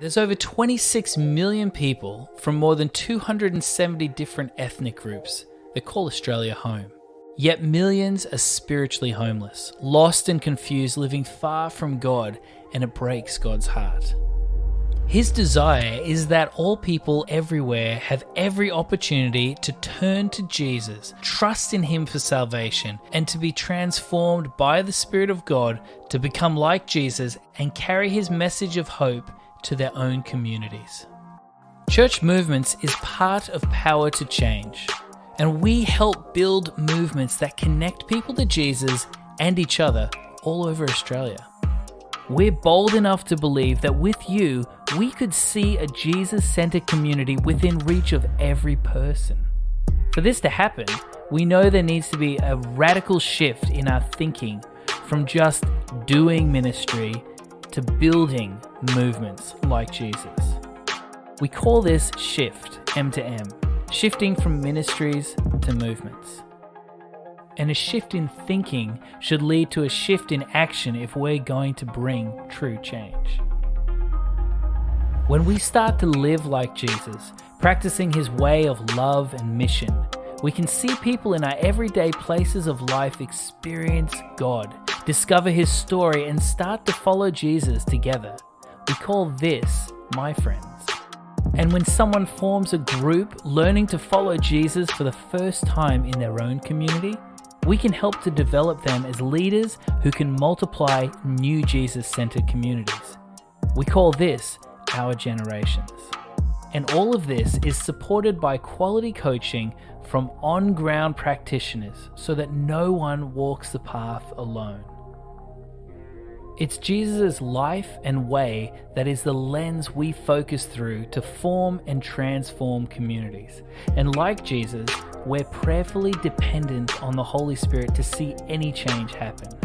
There's over 26 million people from more than 270 different ethnic groups that call Australia home. Yet millions are spiritually homeless, lost and confused, living far from God, and it breaks God's heart. His desire is that all people everywhere have every opportunity to turn to Jesus, trust in Him for salvation, and to be transformed by the Spirit of God to become like Jesus and carry His message of hope to their own communities. Church Movements is part of Power to Change, and we help build movements that connect people to Jesus and each other all over Australia. We're bold enough to believe that with you, we could see a Jesus-centered community within reach of every person. For this to happen, we know there needs to be a radical shift in our thinking from just doing ministry to building movements like Jesus. We call this shift, M to M, shifting from ministries to movements. And a shift in thinking should lead to a shift in action if we're going to bring true change. When we start to live like Jesus, practicing His way of love and mission, we can see people in our everyday places of life experience God, discover His story, and start to follow Jesus together. We call this My Friends. And when someone forms a group learning to follow Jesus for the first time in their own community, we can help to develop them as leaders who can multiply new Jesus-centered communities. We call this Our Generations. And all of this is supported by quality coaching from on-ground practitioners so that no one walks the path alone. It's Jesus' life and way that is the lens we focus through to form and transform communities. And like Jesus, we're prayerfully dependent on the Holy Spirit to see any change happen.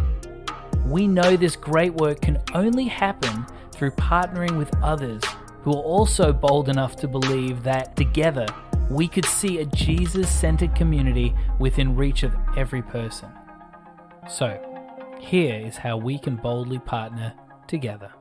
We know this great work can only happen through partnering with others who are also bold enough to believe that together we could see a Jesus-centered community within reach of every person. So, here is how we can boldly partner together.